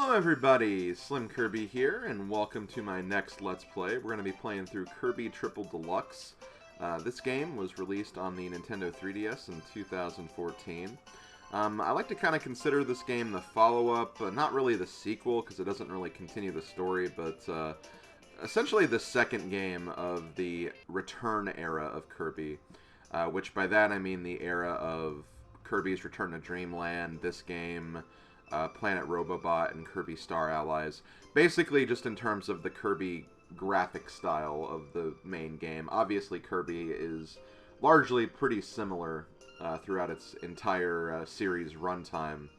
Hello everybody, SlimKirby here, and welcome to my next Let's Play. We're going to be playing through Kirby Triple Deluxe. This game was released on the Nintendo 3DS in 2014. I like to kind of consider this game the follow-up, not really the sequel, because it doesn't really continue the story, but essentially the second game of the Return era of Kirby, which by that I mean the era of Kirby's Return to Dreamland, this game, Planet Robobot, and Kirby Star Allies. Basically, just in terms of the Kirby graphic style of the main game. Obviously, Kirby is largely pretty similar throughout its entire series runtime.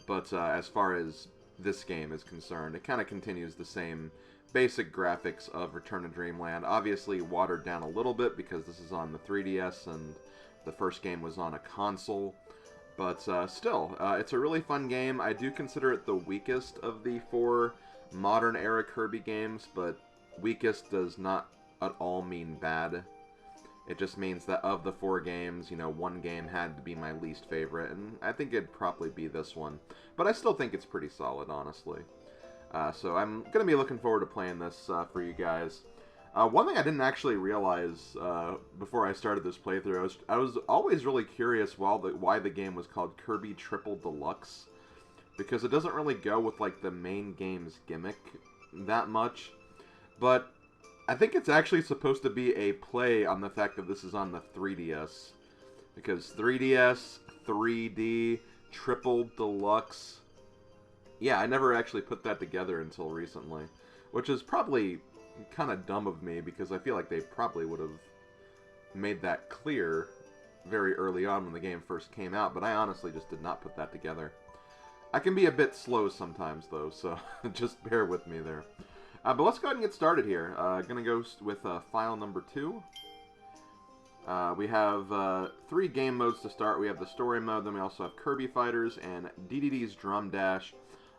But as far as this game is concerned, it kind of continues the same basic graphics of Return to Dreamland. Obviously, watered down a little bit because this is on the 3DS and the first game was on a console. But still, it's a really fun game. I do consider it the weakest of the four modern-era Kirby games, but weakest does not at all mean bad. It just means that of the four games, you know, one game had to be my least favorite, and I think it'd probably be this one. But I still think it's pretty solid, honestly. So I'm going to be looking forward to playing this for you guys. One thing I didn't actually realize before I started this playthrough, I was always really curious why the game was called Kirby Triple Deluxe, because it doesn't really go with like the main game's gimmick that much. But I think it's actually supposed to be a play on the fact that this is on the 3DS, because 3DS, 3D, Triple Deluxe. Yeah, I never actually put that together until recently, which is probably kind of dumb of me, because I feel like they probably would have made that clear very early on when the game first came out, but I honestly just did not put that together. I can be a bit slow sometimes, though, so just bear with me there. But let's go ahead and get started here. Gonna go with file number 2. We have 3 game modes to start. We have the story mode, then we also have Kirby Fighters and Dedede's Drum Dash.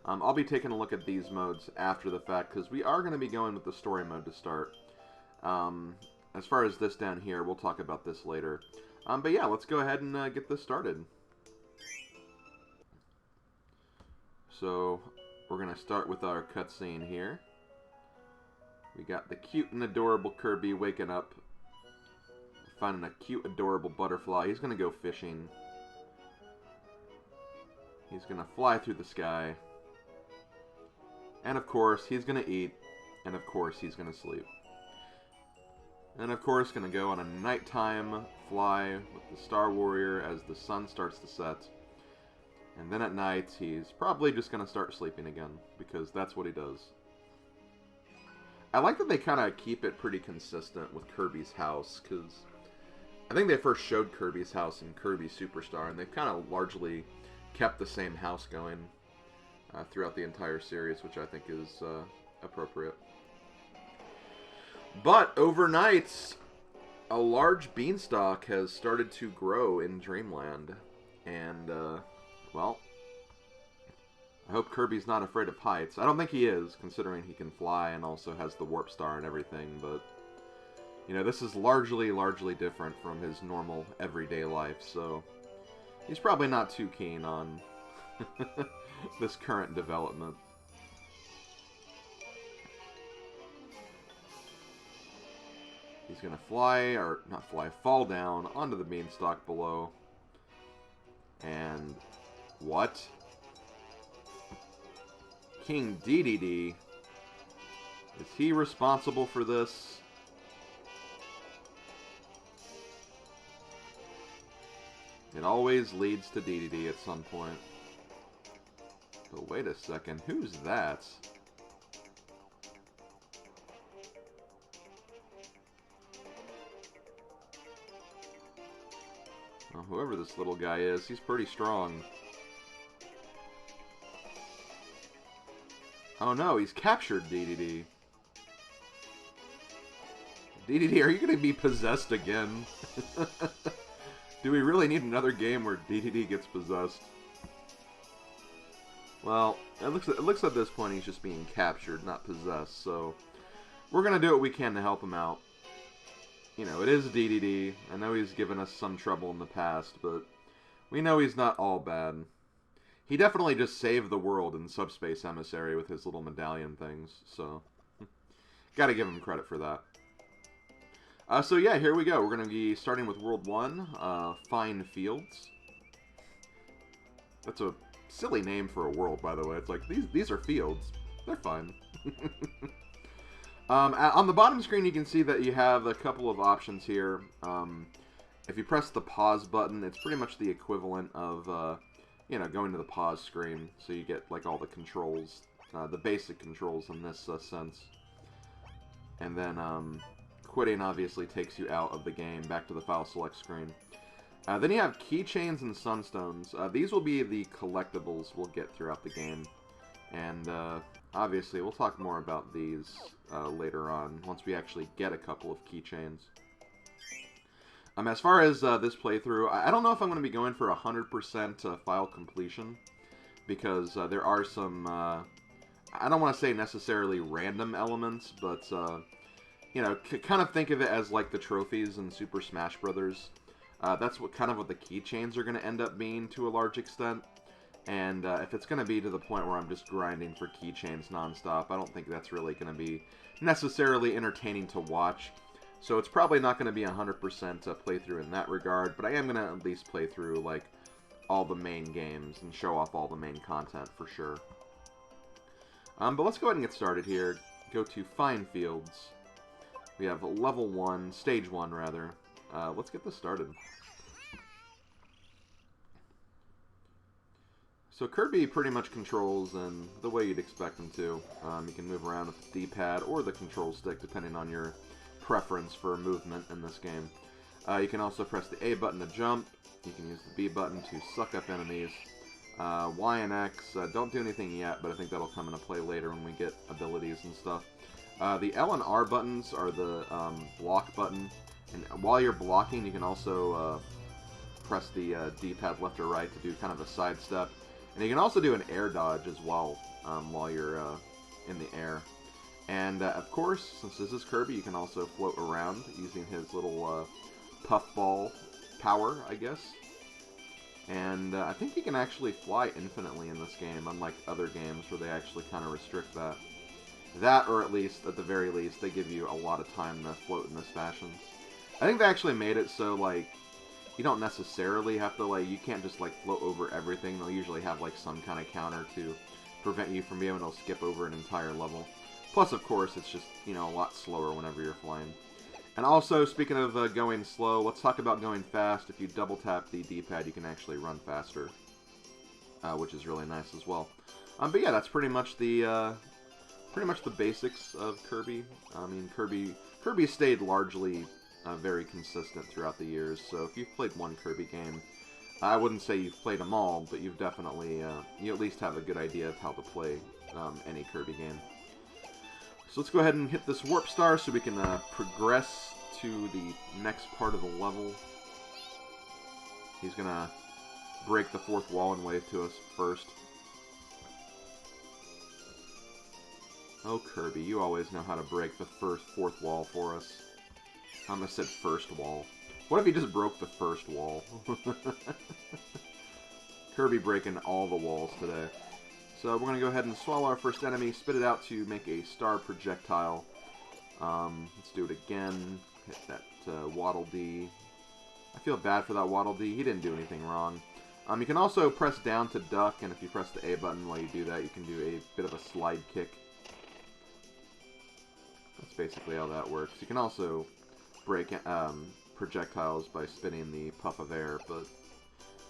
I'll be taking a look at these modes after the fact, because we are going to be going with the story mode to start. As far as this down here, we'll talk about this later. But yeah, let's go ahead and get this started. So, we're going to start with our cutscene here. We got the cute and adorable Kirby waking up, finding a cute, adorable butterfly. He's going to go fishing. He's going to fly through the sky. And of course, he's going to eat. And of course, he's going to sleep. And of course, going to go on a nighttime fly with the Star Warrior as the sun starts to set. And then at night, he's probably just going to start sleeping again, because that's what he does. I like that they kind of keep it pretty consistent with Kirby's house, because I think they first showed Kirby's house in Kirby Superstar, and they've kind of largely kept the same house going throughout the entire series, which I think is appropriate. But overnight, a large beanstalk has started to grow in Dreamland. And, well, I hope Kirby's not afraid of heights. I don't think he is, considering he can fly and also has the warp star and everything, but, you know, this is largely different from his normal everyday life, so he's probably not too keen on this current development. He's gonna fall down onto the beanstalk below. And what? King Dedede? Is he responsible for this? It always leads to Dedede at some point. But wait a second, who's that? Well, whoever this little guy is, he's pretty strong. Oh no, he's captured Dedede. Dedede, are you going to be possessed again? Do we really need another game where Dedede gets possessed? Well, it looks at this point he's just being captured, not possessed, so we're going to do what we can to help him out. You know, it is Dedede. I know he's given us some trouble in the past, but we know he's not all bad. He definitely just saved the world in Subspace Emissary with his little medallion things, so gotta give him credit for that. So yeah, here we go. We're going to be starting with World 1, Fine Fields. That's a silly name for a world, by the way. It's like, these are fields. They're fine. On the bottom screen, you can see that you have a couple of options here. If you press the pause button, it's pretty much the equivalent of, you know, going to the pause screen. So you get, like, all the controls, the basic controls in this sense. And then, quitting obviously takes you out of the game, back to the file select screen. Then you have Keychains and Sunstones. These will be the collectibles we'll get throughout the game. And obviously we'll talk more about these later on, once we actually get a couple of Keychains. As far as this playthrough, I don't know if I'm going to be going for 100% file completion, because there are some, I don't want to say necessarily random elements, but you know, kind of think of it as like the trophies in Super Smash Brothers. That's what the Keychains are going to end up being to a large extent. And if it's going to be to the point where I'm just grinding for Keychains nonstop, I don't think that's really going to be necessarily entertaining to watch. So it's probably not going to be 100% playthrough in that regard, but I am going to at least play through like all the main games and show off all the main content for sure. But let's go ahead and get started here. Go to Fine Fields. We have level 1, stage 1 rather. Let's get this started. So Kirby pretty much controls in the way you'd expect him to. You can move around with the D-pad or the control stick depending on your preference for movement in this game. You can also press the A button to jump. You can use the B button to suck up enemies. Y and X don't do anything yet, but I think that'll come into play later when we get abilities and stuff. The L and R buttons are the block button, and while you're blocking, you can also press the D-pad left or right to do kind of a sidestep. And you can also do an air dodge as well while you're in the air. And of course, since this is Kirby, you can also float around using his little puffball power, I guess. And I think you can actually fly infinitely in this game, unlike other games where they actually kind of restrict that. That, or at least, at the very least, they give you a lot of time to float in this fashion. I think they actually made it so, like, you don't necessarily have to, like, you can't just, like, float over everything. They'll usually have, like, some kind of counter to prevent you from being able to skip over an entire level. Plus, of course, it's just, you know, a lot slower whenever you're flying. And also, speaking of going slow, let's talk about going fast. If you double tap the D-pad, you can actually run faster, which is really nice as well. But yeah, that's pretty much the basics of Kirby. I mean, Kirby stayed largely very consistent throughout the years. So if you've played one Kirby game, I wouldn't say you've played them all, but you've definitely you at least have a good idea of how to play any Kirby game. So let's go ahead and hit this warp star so we can progress to the next part of the level. He's gonna break the fourth wall and wave to us first. Oh, Kirby, you always know how to break the fourth wall for us. I almost said first wall. What if he just broke the first wall? Kirby breaking all the walls today. So we're going to go ahead and swallow our first enemy, spit it out to make a star projectile. Let's do it again. Hit that Waddle Dee. I feel bad for that Waddle Dee. He didn't do anything wrong. You can also press down to duck, and if you press the A button while you do that, you can do a bit of a slide kick. That's basically how that works. You can also break projectiles by spinning the puff of air, but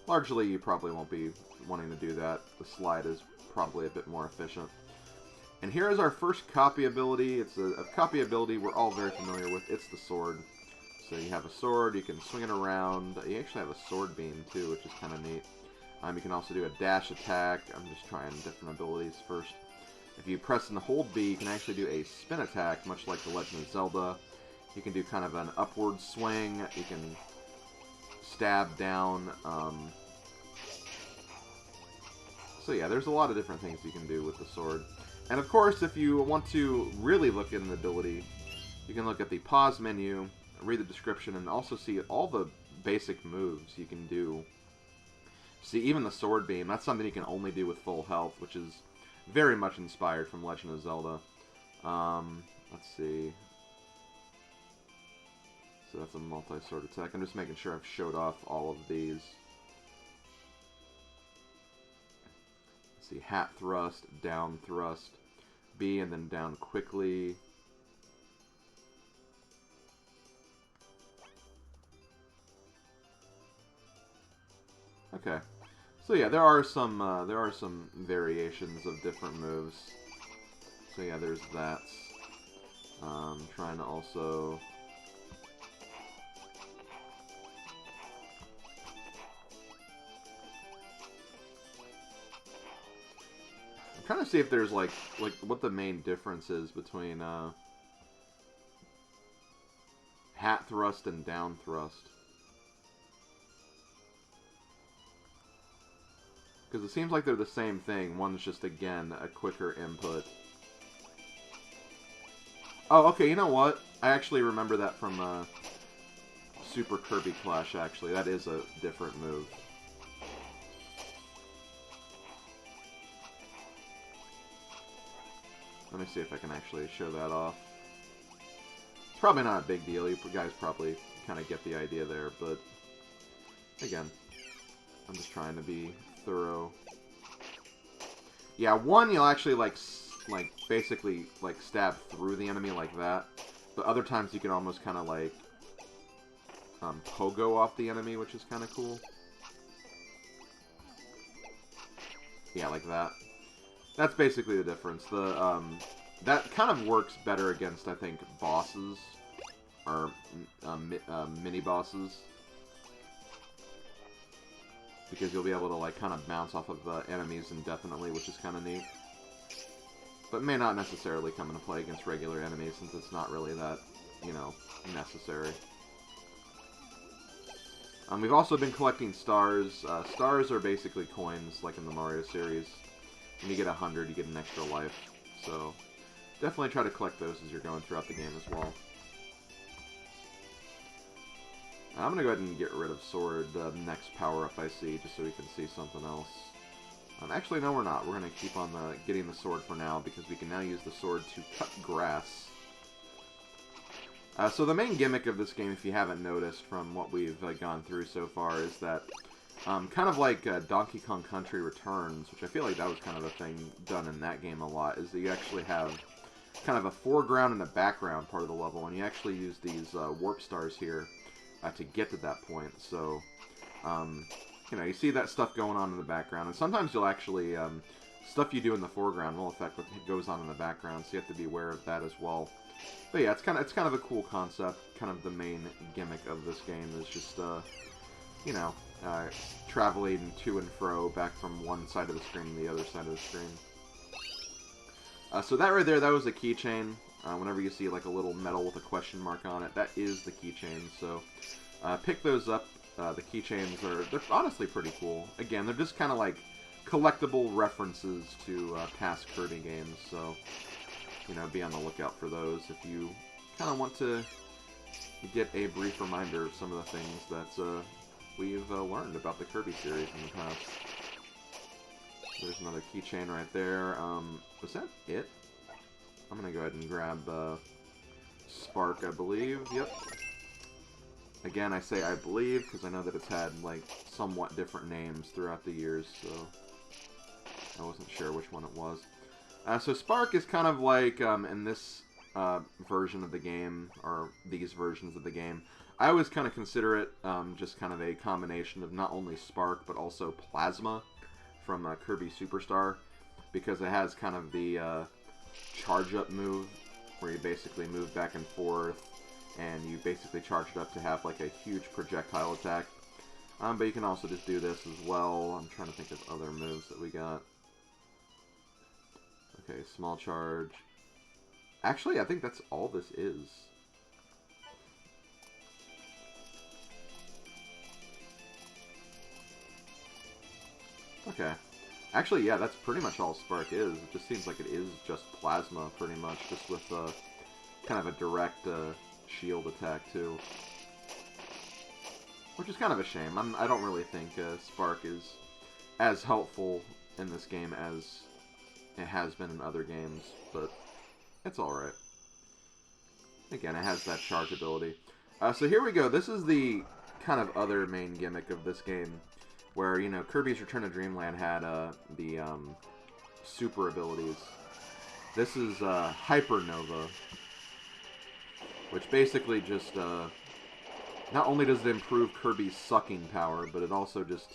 largely you probably won't be wanting to do that. The slide is probably a bit more efficient. And here is our first copy ability. It's a copy ability we're all very familiar with. It's the sword. So you have a sword, you can swing it around. You actually have a sword beam too, which is kind of neat. You can also do a dash attack. I'm just trying different abilities first. If you press and hold B, you can actually do a spin attack, much like The Legend of Zelda. You can do kind of an upward swing. You can stab down. So yeah, there's a lot of different things you can do with the sword. And of course, if you want to really look at an ability, you can look at the pause menu, read the description, and also see all the basic moves you can do See, even the sword beam, that's something you can only do with full health, which is very much inspired from Legend of Zelda. Let's see. So that's a multi-sword attack. I'm just making sure I've showed off all of these. Let's see, hat thrust, down thrust, B, and then down quickly. Okay. So yeah, there are some variations of different moves. So yeah, there's that. Trying to also... I'm trying to see if there's like what the main difference is between hat thrust and down thrust. Because it seems like they're the same thing. One's just, again, a quicker input. Oh, okay, you know what? I actually remember that from Super Kirby Clash, actually. That is a different move. Let me see if I can actually show that off. It's probably not a big deal. You guys probably kind of get the idea there, but... Again, I'm just trying to be... thorough. Yeah, one you'll actually basically stab through the enemy like that, but other times you can almost kind of like pogo off the enemy, which is kind of cool. Yeah, like that. That's basically the difference. The that kind of works better against, I think, bosses or mini bosses. Because you'll be able to, like, kind of bounce off of enemies indefinitely, which is kind of neat. But may not necessarily come into play against regular enemies, since it's not really that, you know, necessary. We've also been collecting stars. Stars are basically coins, like in the Mario series. When you get 100, you get an extra life. So, definitely try to collect those as you're going throughout the game as well. I'm going to go ahead and get rid of sword, the next power-up I see, just so we can see something else. Actually, no, we're not. We're going to keep on getting the sword for now, because we can now use the sword to cut grass. So the main gimmick of this game, if you haven't noticed from what we've gone through so far, is that kind of like Donkey Kong Country Returns, which I feel like that was kind of a thing done in that game a lot, is that you actually have kind of a foreground and a background part of the level, and you actually use these warp stars here to get to that point. So, you know, you see that stuff going on in the background, and sometimes you'll actually, stuff you do in the foreground will affect what goes on in the background, so you have to be aware of that as well. But yeah, it's kind of a cool concept. Kind of the main gimmick of this game is just, you know, traveling to and fro back from one side of the screen to the other side of the screen. So that right there, that was a keychain. Whenever you see like a little medal with a question mark on it, that is the keychain. So pick those up. The keychains they're honestly pretty cool. Again, they're just kind of like collectible references to past Kirby games. So, you know, be on the lookout for those if you kind of want to get a brief reminder of some of the things that we've learned about the Kirby series in the past. There's another keychain right there. Was that it? I'm going to go ahead and grab Spark, I believe. Yep. Again, I say I believe because I know that it's had, like, somewhat different names throughout the years, so I wasn't sure which one it was. So Spark is kind of like, in this version of the game, or these versions of the game, I always kind of consider it just kind of a combination of not only Spark, but also Plasma from Kirby Superstar, because it has kind of the charge-up move, where you basically move back and forth, and you basically charge it up to have like a huge projectile attack. But you can also just do this as well. I'm trying to think of other moves that we got. Okay, small charge. Actually, I think that's all this is. Okay. Actually, yeah, that's pretty much all Spark is. It just seems like it is just Plasma, pretty much, just with kind of a direct shield attack, too. Which is kind of a shame. I don't really think Spark is as helpful in this game as it has been in other games, but it's alright. Again, it has that charge ability. So here we go. This is the kind of other main gimmick of this game, where, you know, Kirby's Return to Dreamland had the super abilities. This is Hypernova, which basically just, not only does it improve Kirby's sucking power, but it also just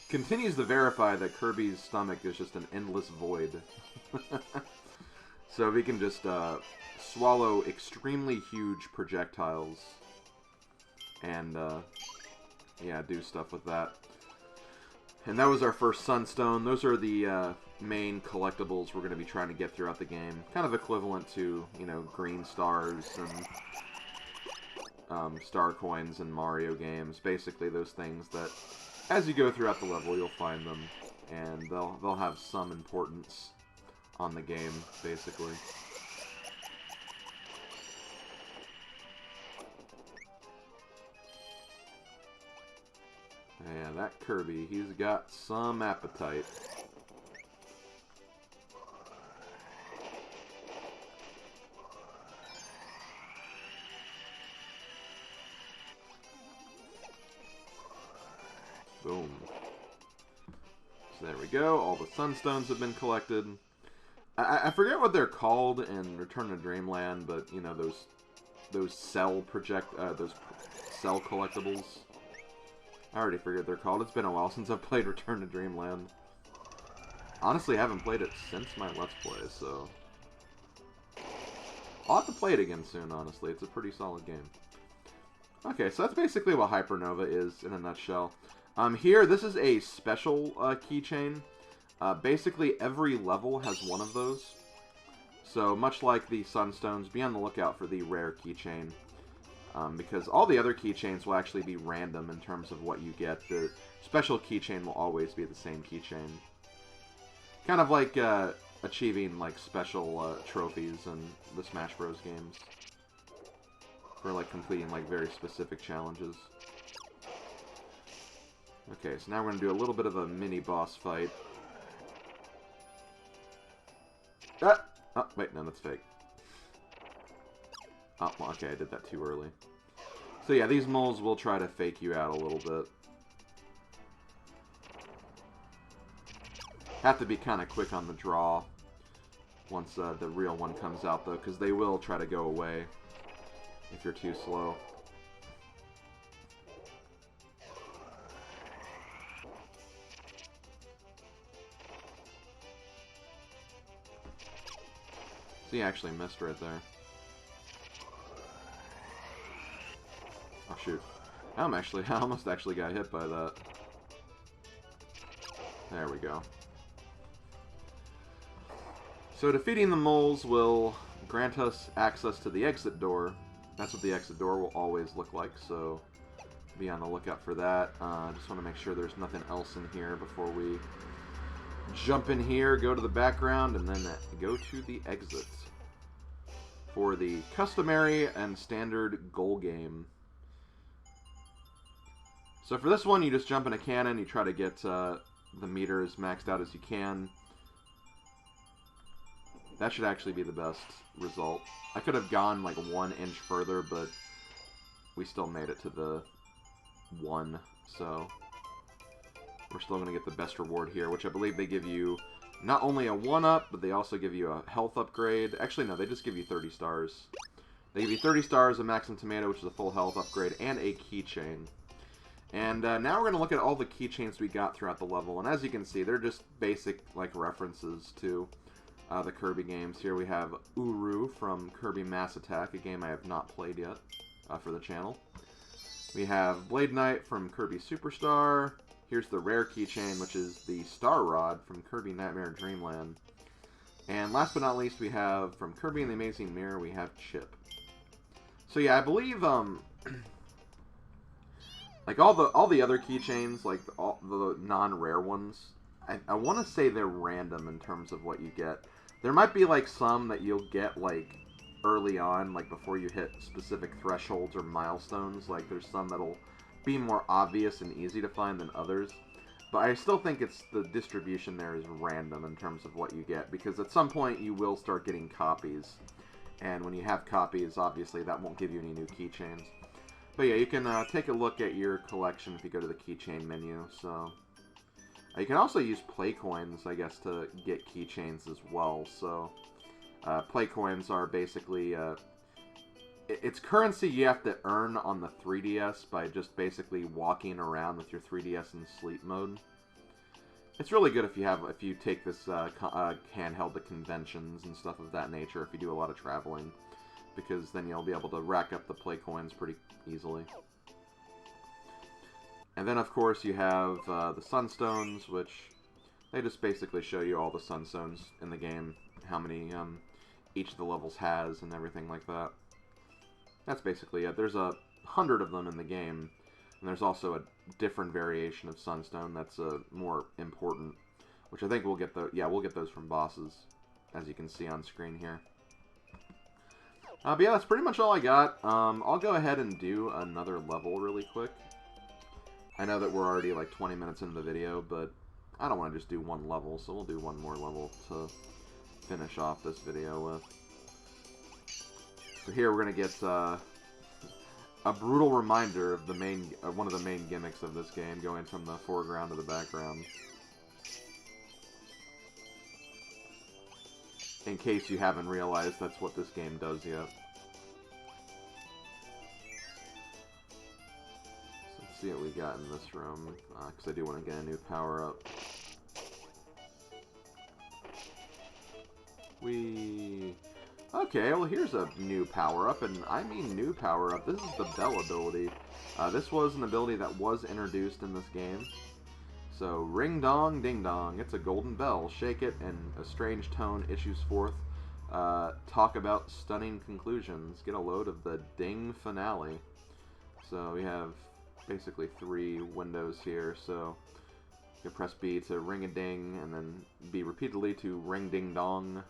continues to verify that Kirby's stomach is just an endless void. So we can just swallow extremely huge projectiles and, yeah, do stuff with that. And that was our first Sunstone. Those are the main collectibles we're going to be trying to get throughout the game. Kind of equivalent to, you know, green stars and star coins in Mario games. Basically those things that, as you go throughout the level, you'll find them, and they'll have some importance on the game, basically. Yeah, that Kirby, he's got some appetite. Boom. So there we go. All the Sunstones have been collected. I forget what they're called in Return to Dreamland, but you know those cell collectibles. I already forget what they're called. It's been a while since I've played Return to Dreamland. Honestly, I haven't played it since my Let's Play, so I'll have to play it again soon. Honestly, it's a pretty solid game. Okay, so that's basically what Hypernova is in a nutshell. Here, this is a special keychain. Basically, every level has one of those. So, much like the Sunstones, be on the lookout for the rare keychain. Because all the other keychains will actually be random in terms of what you get. The special keychain will always be the same keychain. Kind of like achieving like special trophies in the Smash Bros. Games. For like completing like very specific challenges. Okay, so now we're going to do a little bit of a mini-boss fight. Ah! Oh, wait, no, that's fake. Oh, well, okay, I did that too early. So yeah, these moles will try to fake you out a little bit. Have to be kind of quick on the draw once the real one comes out, though, because they will try to go away if you're too slow. He actually missed right there. Oh shoot. I almost actually got hit by that. There we go. So defeating the moles will grant us access to the exit door. That's what the exit door will always look like, so be on the lookout for that. Just want to make sure there's nothing else in here before we jump in here, go to the background, and then go to the exit for the customary and standard goal game. So for this one, you just jump in a cannon, you try to get the meter as maxed out as you can. That should actually be the best result. I could have gone like 1 inch further, but we still made it to the 1, so we're still going to get the best reward here, which I believe they give you not only a 1-up, but they also give you a health upgrade. Actually, no, they just give you 30 stars. They give you 30 stars, a Maxim Tomato, which is a full health upgrade, and a keychain. And now we're going to look at all the keychains we got throughout the level. And as you can see, they're just basic like references to the Kirby games. Here we have Uru from Kirby Mass Attack, a game I have not played yet for the channel. We have Blade Knight from Kirby Superstar. Here's the rare keychain, which is the Star Rod from Kirby Nightmare Dreamland. And last but not least, we have from Kirby and the Amazing Mirror, we have Chip. So yeah, I believe like all the other keychains, like all the non-rare ones, I want to say they're random in terms of what you get. There might be like some that you'll get like early on, like before you hit specific thresholds or milestones. Like there's some that'll be more obvious and easy to find than others. But I still think it's the distribution there is random in terms of what you get, because at some point you will start getting copies. And when you have copies, obviously that won't give you any new keychains. But yeah, you can take a look at your collection if you go to the keychain menu. So you can also use play coins, I guess, to get keychains as well. So play coins are basically it's currency you have to earn on the 3DS by just basically walking around with your 3DS in sleep mode. It's really good if you take this handheld to conventions and stuff of that nature, if you do a lot of traveling, because then you'll be able to rack up the play coins pretty easily. And then, of course, you have the Sunstones, which they just basically show you all the Sunstones in the game, how many each of the levels has, and everything like that. That's basically it. There's 100 of them in the game, and there's also a different variation of Sunstone that's more important, which I think we'll get we'll get those from bosses, as you can see on screen here. But yeah, that's pretty much all I got. I'll go ahead and do another level really quick. I know that we're already like 20 minutes into the video, but I don't want to just do one level, so we'll do one more level to finish off this video with. So here we're going to get a brutal reminder of the one of the main gimmicks of this game, going from the foreground to the background. In case you haven't realized that's what this game does yet. So let's see what we got in this room, because I do want to get a new power-up. Okay, well here's a new power-up, and I mean new power-up. This is the bell ability. This was an ability that was introduced in this game. So, ring dong, ding dong, it's a golden bell. Shake it, and a strange tone issues forth. Talk about stunning conclusions. Get a load of the ding finale. So, we have basically 3 windows here. So, you can press B to ring a ding, and then B repeatedly to ring ding dong.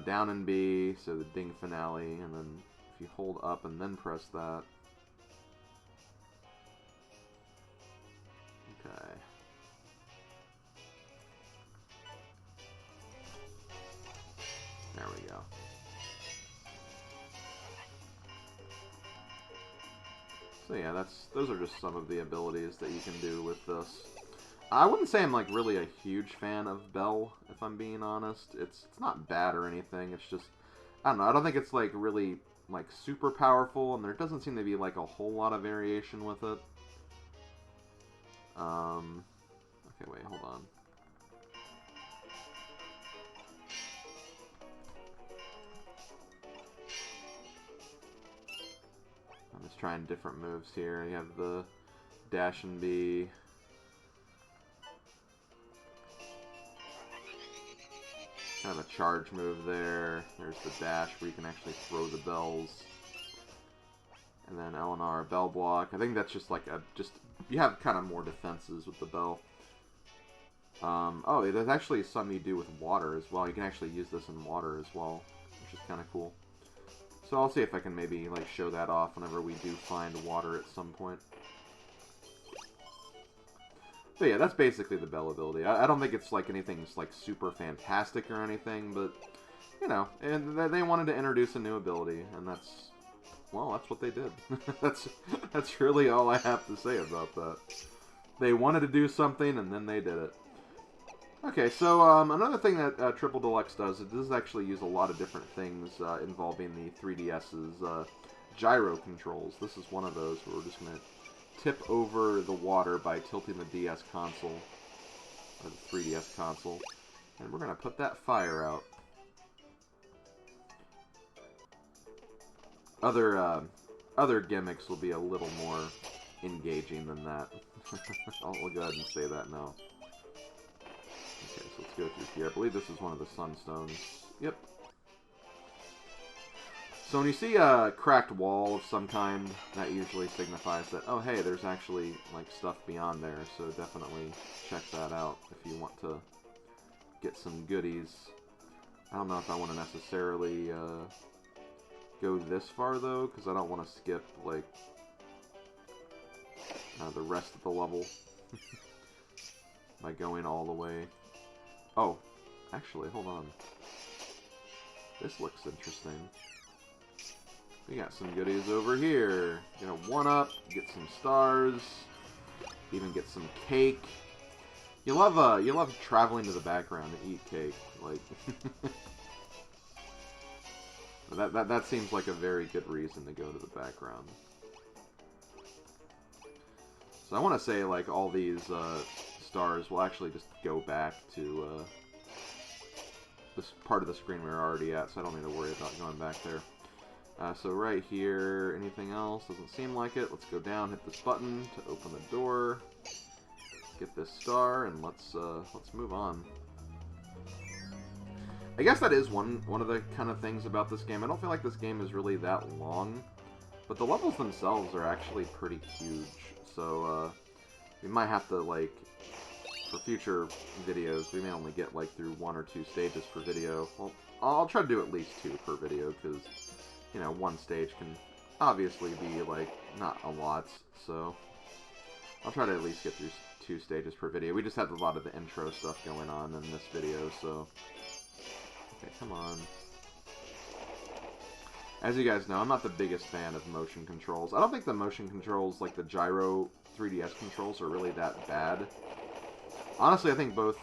Down and B, so the ding finale, and then if you hold up and then press that. Okay. There we go. So yeah, those are just some of the abilities that you can do with this. I wouldn't say I'm like really a huge fan of Bell, if I'm being honest. It's not bad or anything. It's just, I don't know. I don't think it's like really like super powerful, and there doesn't seem to be like a whole lot of variation with it. Okay, wait, hold on. I'm just trying different moves here. You have the dash and B. Kind of a charge move there. There's the dash where you can actually throw the bells. And then L and R, bell block. I think that's just like you have kind of more defenses with the bell. Oh, there's actually some you do with water as well. You can actually use this in water as well, which is kind of cool. So I'll see if I can maybe like show that off whenever we do find water at some point. But yeah, that's basically the bell ability. I don't think it's like anything like super fantastic or anything, but you know, and they wanted to introduce a new ability, and that's what they did. that's really all I have to say about that. They wanted to do something, and then they did it. Okay, so another thing that Triple Deluxe does, it does actually use a lot of different things involving the 3DS's gyro controls. This is one of those where we're just going to tip over the water by tilting the DS console, or the 3DS console, and we're going to put that fire out. Other gimmicks will be a little more engaging than that. I'll go ahead and say that now. Okay, so let's go through here. I believe this is one of the Sunstones. Yep. So when you see a cracked wall of some kind, that usually signifies that, oh hey, there's actually like stuff beyond there, so definitely check that out if you want to get some goodies. I don't know if I want to necessarily go this far though, because I don't want to skip like the rest of the level. by going all the way. Oh, actually, hold on. This looks interesting. We got some goodies over here. Get a 1-up, get some stars, even get some cake. You love traveling to the background to eat cake, like. that seems like a very good reason to go to the background. So I want to say, like, all these stars will actually just go back to this part of the screen we were already at, so I don't need to worry about going back there. So right here, anything else? Doesn't seem like it. Let's go down, hit this button to open the door. Get this star, and let's move on. I guess that is one of the kind of things about this game. I don't feel like this game is really that long, but the levels themselves are actually pretty huge. So we might have to, like, for future videos, we may only get like through 1 or 2 stages per video. Well, I'll try to do at least 2 per video, because, you know, 1 stage can obviously be, like, not a lot, so I'll try to at least get through 2 stages per video. We just have a lot of the intro stuff going on in this video, so... Okay, come on. As you guys know, I'm not the biggest fan of motion controls. I don't think the motion controls, like the gyro 3DS controls, are really that bad. Honestly, I think both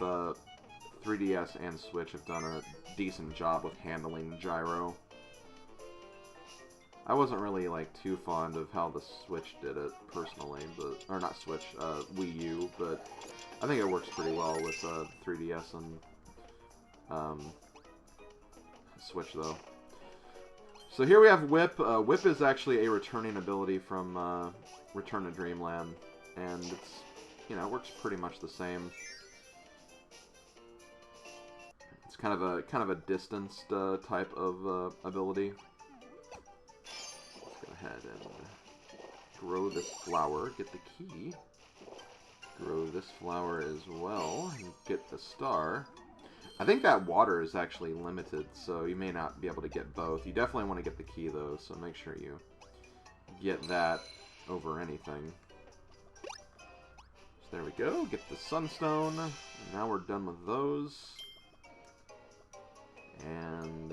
3DS and Switch have done a decent job with handling gyro. I wasn't really, like, too fond of how the Switch did it, personally, but... Or not Switch, Wii U, but I think it works pretty well with 3DS and Switch, though. So here we have Whip. Whip is actually a returning ability from Return to Dreamland, and it's, you know, it works pretty much the same. It's kind of a distanced type of ability. Let's go ahead and grow this flower, get the key. Grow this flower as well, and get the star. I think that water is actually limited, so you may not be able to get both. You definitely want to get the key, though, so make sure you get that over anything. So there we go, get the Sunstone. Now we're done with those. And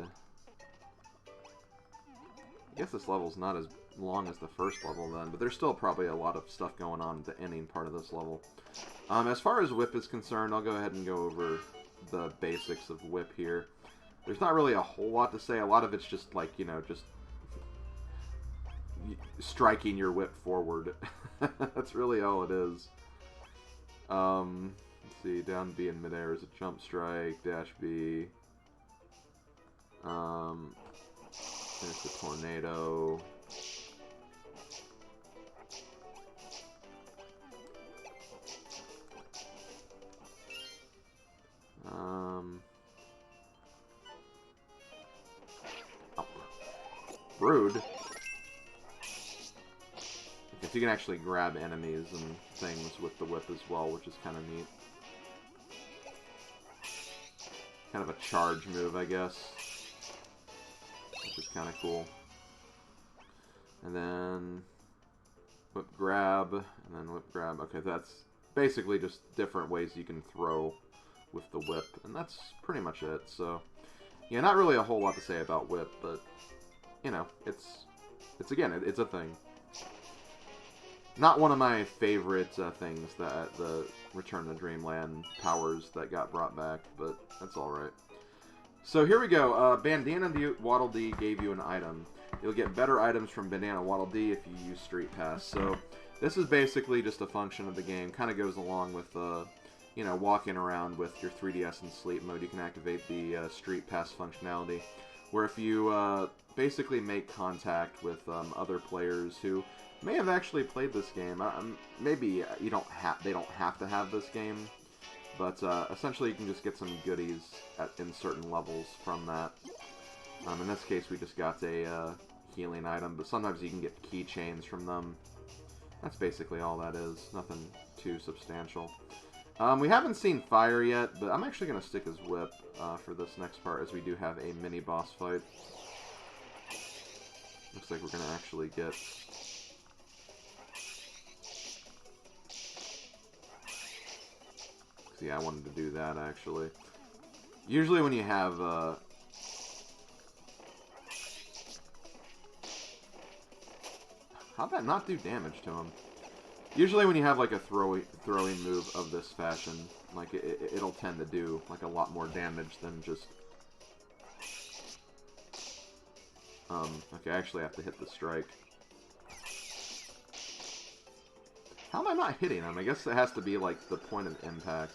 I guess this level's not as long as the first level then, but there's still probably a lot of stuff going on at the ending part of this level. As far as Whip is concerned, I'll go ahead and go over the basics of Whip here. There's not really a whole lot to say. A lot of it's just, like, you know, just striking your whip forward. That's really all it is. Let's see, down B in midair is a jump strike, dash B. There's the tornado. Oh. Rude. Because you can actually grab enemies and things with the whip as well, which is kind of neat. Kind of a charge move, I guess. Which is kind of cool. And then whip grab, and then whip grab. Okay, that's basically just different ways you can throw with the whip, and that's pretty much it. So, yeah, not really a whole lot to say about whip, but, you know, it's again, it's a thing. Not one of my favorite things that the Return to Dreamland powers that got brought back, but that's alright. So here we go. Bandana Waddle Dee gave you an item. You'll get better items from Bandana Waddle Dee if you use Street Pass. So this is basically just a function of the game. Kind of goes along with, you know, walking around with your 3DS in sleep mode. You can activate the Street Pass functionality, where if you basically make contact with other players who may have actually played this game. Maybe they don't have to have this game, but essentially you can just get some goodies in certain levels from that. In this case, we just got a healing item, but sometimes you can get keychains from them. That's basically all that is. Nothing too substantial. We haven't seen Fire yet, but I'm actually going to stick as Whip for this next part, as we do have a mini-boss fight. Looks like we're going to actually get... Yeah, I wanted to do that, actually. Usually when you have, how'd that not do damage to him? Usually when you have, like, a throwing move of this fashion, like, it'll tend to do, like, a lot more damage than just... okay, I actually have to hit the strike. How am I not hitting him? I guess it has to be, like, the point of impact.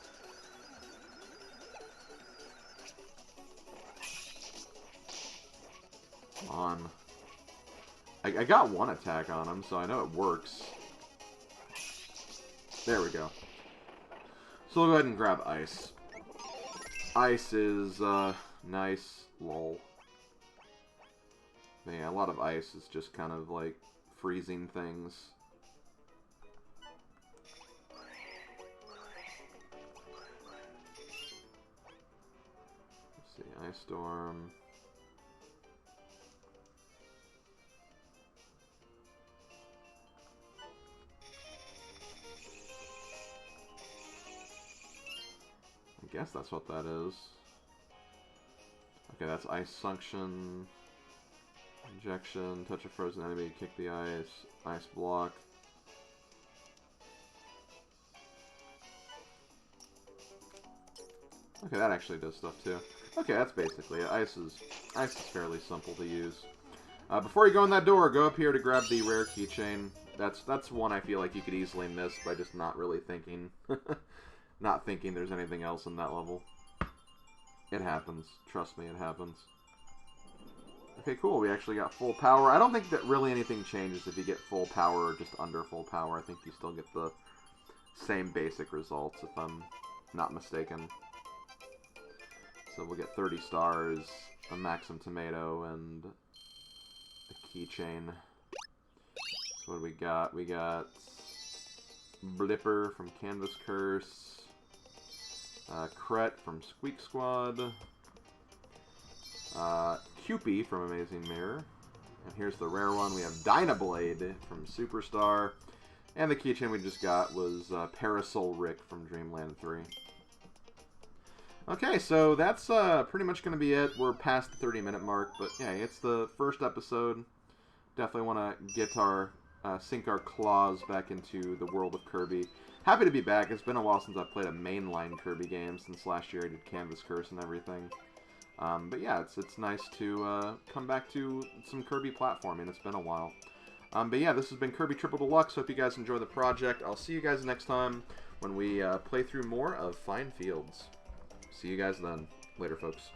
Come on. I got one attack on him, so I know it works. There we go. So we'll go ahead and grab ice. Ice is, nice. Lol. But yeah, a lot of ice is just kind of, like, freezing things. Let's see, Ice Storm. I guess that's what that is. Okay, that's Ice Suction. Injection, touch a frozen enemy, kick the ice, ice block. Okay, that actually does stuff too. Okay, that's basically it. Ice is fairly simple to use. Before you go in that door, go up here to grab the rare keychain. That's one I feel like you could easily miss by just not really thinking. Not thinking there's anything else in that level. It happens. Trust me, it happens. Okay, cool. We actually got full power. I don't think that really anything changes if you get full power or just under full power. I think you still get the same basic results, if I'm not mistaken. So we'll get 30 stars, a Maxim Tomato, and a keychain. So what do we got? We got Blipper from Canvas Curse, Kret from Squeak Squad, Cupie from Amazing Mirror, and here's the rare one. We have Dynablade from Superstar, and the keychain we just got was Parasol Rick from Dreamland 3. Okay, so that's pretty much going to be it. We're past the 30-minute mark, but yeah, it's the first episode. Definitely want to get our sink our claws back into the world of Kirby. Happy to be back. It's been a while since I've played a mainline Kirby game, since last year I did Canvas Curse and everything. But yeah, it's nice to come back to some Kirby platforming. It's been a while. But yeah, this has been Kirby Triple Deluxe. Hope you guys enjoy the project. I'll see you guys next time when we play through more of Fine Fields. See you guys then. Later, folks.